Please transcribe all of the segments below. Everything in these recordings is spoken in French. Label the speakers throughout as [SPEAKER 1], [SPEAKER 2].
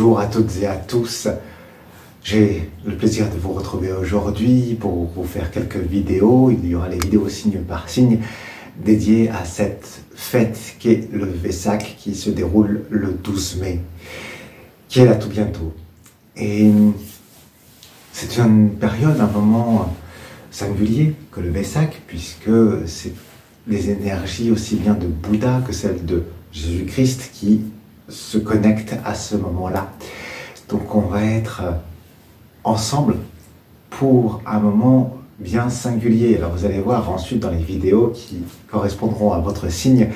[SPEAKER 1] Bonjour à toutes et à tous. J'ai le plaisir de vous retrouver aujourd'hui pour vous faire quelques vidéos. Il y aura les vidéos signe par signe dédiées à cette fête qui est le Vesak qui se déroule le 12 mai, qui est là tout bientôt. Et c'est une période, un moment singulier que le Vesak, puisque c'est les énergies aussi bien de Bouddha que celles de Jésus-Christ qui se connectent à ce moment-là. Donc on va être ensemble pour un moment bien singulier. Alors vous allez voir ensuite dans les vidéos qui correspondront à votre signe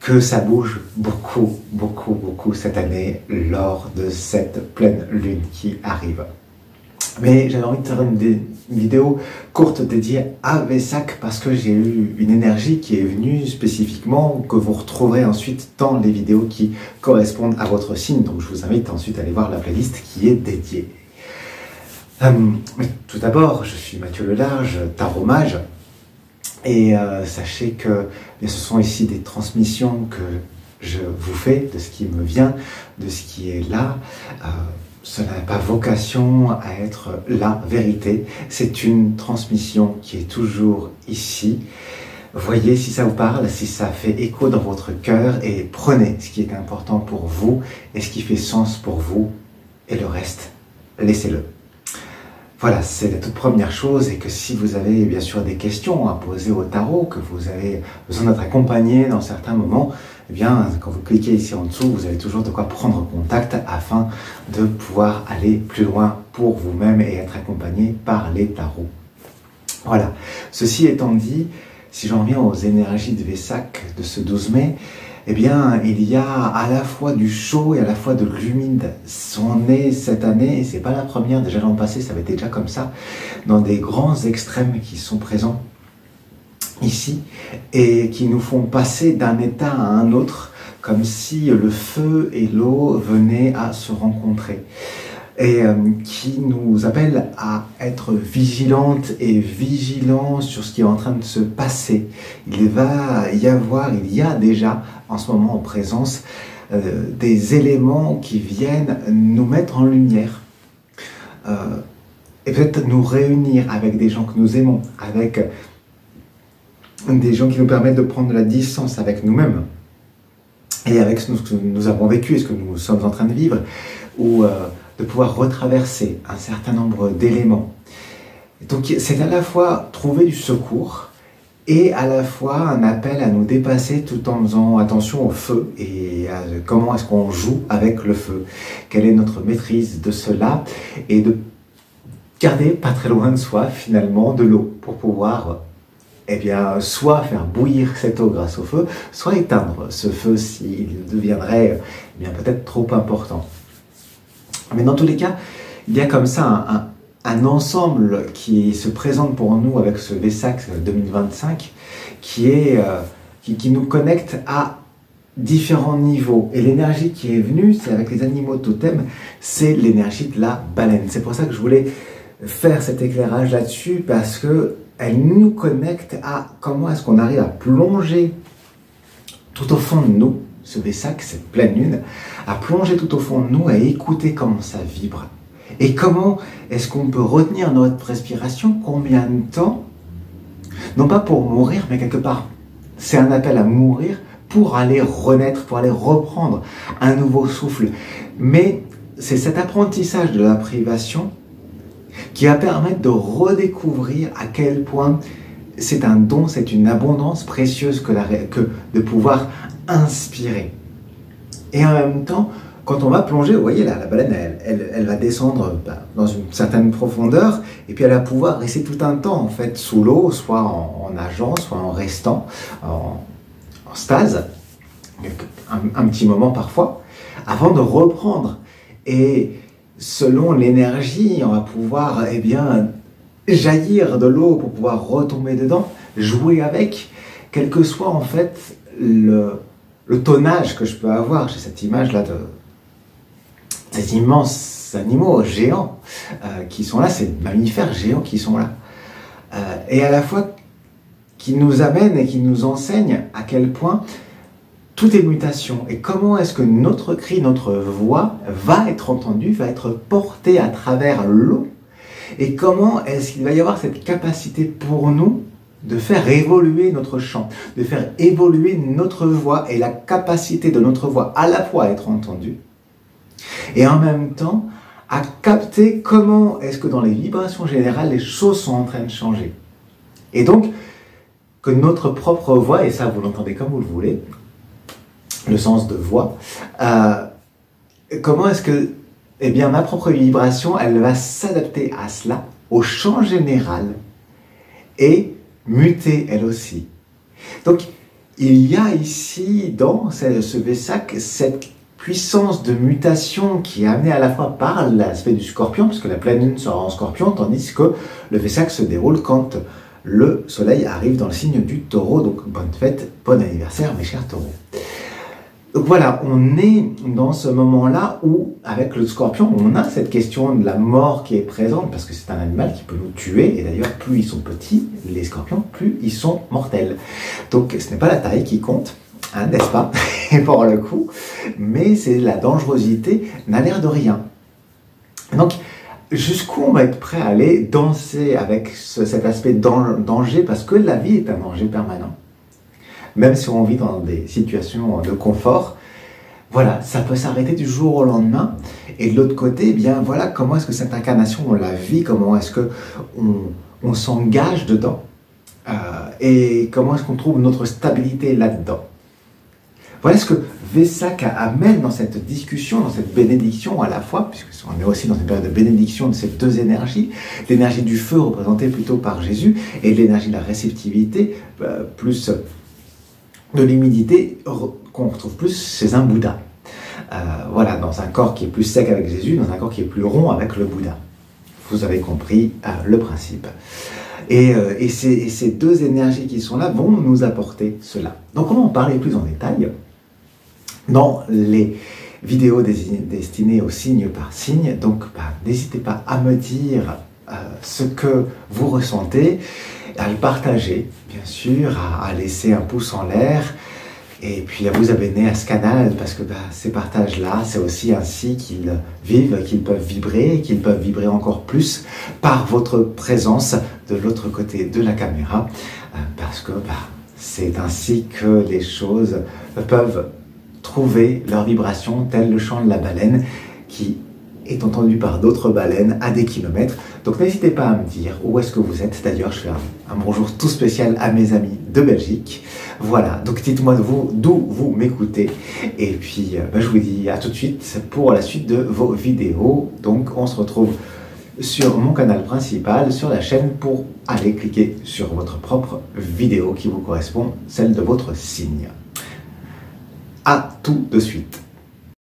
[SPEAKER 1] que ça bouge beaucoup cette année lors de cette pleine lune qui arrive. Mais j'avais envie de faire une vidéo courte dédiée à Vesak parce que j'ai eu une énergie qui est venue spécifiquement, que vous retrouverez ensuite dans les vidéos qui correspondent à votre signe. Donc je vous invite ensuite à aller voir la playlist qui est dédiée. Mais tout d'abord, je suis Mathieu Lelarge, tarot mage, et sachez que ce sont ici des transmissions que je vous fais de ce qui me vient, de ce qui est là. Ça n'a pas vocation à être la vérité, c'est une transmission qui est toujours ici. Voyez si ça vous parle, si ça fait écho dans votre cœur et prenez ce qui est important pour vous et ce qui fait sens pour vous et le reste, laissez-le. Voilà, c'est la toute première chose et que si vous avez bien sûr des questions à poser au tarot, que vous avez besoin d'être accompagné dans certains moments, eh bien, quand vous cliquez ici en dessous, vous avez toujours de quoi prendre contact afin de pouvoir aller plus loin pour vous-même et être accompagné par les tarots. Voilà, ceci étant dit, si j'en reviens aux énergies de Vesak de ce 12 mai, eh bien, il y a à la fois du chaud et à la fois de l'humide. On est cette année, c'est pas la première, déjà l'an passé, ça avait été déjà comme ça, dans des grands extrêmes qui sont présents ici et qui nous font passer d'un état à un autre, comme si le feu et l'eau venaient à se rencontrer. Et qui nous appelle à être vigilantes et vigilants sur ce qui est en train de se passer. Il y a déjà en ce moment en présence des éléments qui viennent nous mettre en lumière et peut-être nous réunir avec des gens que nous aimons, avec des gens qui nous permettent de prendre de la distance avec nous-mêmes et avec ce que nous avons vécu et ce que nous sommes en train de vivre, ou de pouvoir retraverser un certain nombre d'éléments. Donc c'est à la fois trouver du secours et à la fois un appel à nous dépasser tout en faisant attention au feu et à comment est-ce qu'on joue avec le feu. Quelle est notre maîtrise de cela et de garder pas très loin de soi finalement de l'eau pour pouvoir soit faire bouillir cette eau grâce au feu, soit éteindre ce feu s'il deviendrait peut-être trop important. Mais dans tous les cas, il y a comme ça un ensemble qui se présente pour nous avec ce Vesak 2025 qui nous connecte à différents niveaux. Et l'énergie qui est venue, c'est avec les animaux totems, c'est l'énergie de la baleine. C'est pour ça que je voulais faire cet éclairage là-dessus, parce que elle nous connecte à comment est-ce qu'on arrive à plonger tout au fond de nous, ce Vesak, cette pleine lune, à plonger tout au fond de nous, à écouter comment ça vibre. Et comment est-ce qu'on peut retenir notre respiration, combien de temps, non pas pour mourir, mais quelque part, c'est un appel à mourir pour aller renaître, pour aller reprendre un nouveau souffle. Mais c'est cet apprentissage de la privation qui va permettre de redécouvrir à quel point c'est un don, c'est une abondance précieuse que de pouvoir inspirer. Et en même temps, quand on va plonger, vous voyez là, la baleine, elle va descendre dans une certaine profondeur, et puis elle va pouvoir rester tout un temps en fait sous l'eau, soit en nageant, soit en restant en stase, un petit moment parfois, avant de reprendre. Et selon l'énergie, on va pouvoir jaillir de l'eau pour pouvoir retomber dedans, jouer avec, quel que soit en fait le tonnage que je peux avoir. J'ai cette image-là de ces immenses animaux géants qui sont là, ces mammifères géants qui sont là. Et à la fois qui nous amènent et qui nous enseignent à quel point tout est mutation. Et comment est-ce que notre cri, notre voix va être entendue, va être portée à travers l'eau? Et comment est-ce qu'il va y avoir cette capacité pour nous de faire évoluer notre chant, de faire évoluer notre voix et la capacité de notre voix à la fois à être entendue et en même temps à capter comment est-ce que dans les vibrations générales les choses sont en train de changer. Et donc que notre propre voix, et ça vous l'entendez comme vous le voulez, le sens de voix, comment est-ce que eh bien, ma propre vibration, elle va s'adapter à cela, au chant général, et muter elle aussi. Donc, il y a ici, dans ce Vesak, cette puissance de mutation qui est amenée à la fois par l'aspect du Scorpion, puisque la pleine lune sera en Scorpion, tandis que le Vesak se déroule quand le soleil arrive dans le signe du Taureau. Donc, bonne fête, bon anniversaire, mes chers taureaux. Donc voilà, on est dans ce moment-là où, avec le Scorpion, on a cette question de la mort qui est présente, parce que c'est un animal qui peut nous tuer, et d'ailleurs, plus ils sont petits, les scorpions, plus ils sont mortels. Donc ce n'est pas la taille qui compte, hein, n'est-ce pas? Et pour le coup, mais c'est la dangerosité n'a l'air de rien. Donc, jusqu'où on va être prêt à aller danser avec cet aspect danger, parce que la vie est un danger permanent. Même si on vit dans des situations de confort, voilà, ça peut s'arrêter du jour au lendemain. Et de l'autre côté, eh bien voilà, comment est-ce que cette incarnation, on la vit, comment est-ce qu'on s'engage dedans, et comment est-ce qu'on trouve notre stabilité là-dedans. Voilà ce que Vesak amène dans cette discussion, dans cette bénédiction à la fois, puisqu'on est aussi dans une période de bénédiction de ces deux énergies, l'énergie du feu représentée plutôt par Jésus, et l'énergie de la réceptivité, plus de l'humidité qu'on retrouve plus chez un Bouddha. Voilà, dans un corps qui est plus sec avec Jésus, dans un corps qui est plus rond avec le Bouddha. Vous avez compris le principe. Et ces deux énergies qui sont là vont nous apporter cela. Donc on va en parler plus en détail dans les vidéos destinées au signe par signe. Donc n'hésitez pas à me dire ce que vous ressentez, à le partager, bien sûr, à laisser un pouce en l'air, et puis à vous abonner à ce canal, parce que ces partages-là, c'est aussi ainsi qu'ils vivent, qu'ils peuvent vibrer, et qu'ils peuvent vibrer encore plus par votre présence de l'autre côté de la caméra, parce que c'est ainsi que les choses peuvent trouver leur vibration, tel le chant de la baleine, qui est entendu par d'autres baleines à des kilomètres. Donc n'hésitez pas à me dire où est-ce que vous êtes. D'ailleurs, je fais un bonjour tout spécial à mes amis de Belgique. Voilà, donc dites-moi d'où vous m'écoutez. Et puis, je vous dis à tout de suite pour la suite de vos vidéos. Donc, on se retrouve sur mon canal principal, sur la chaîne, pour aller cliquer sur votre propre vidéo qui vous correspond, celle de votre signe. À tout de suite.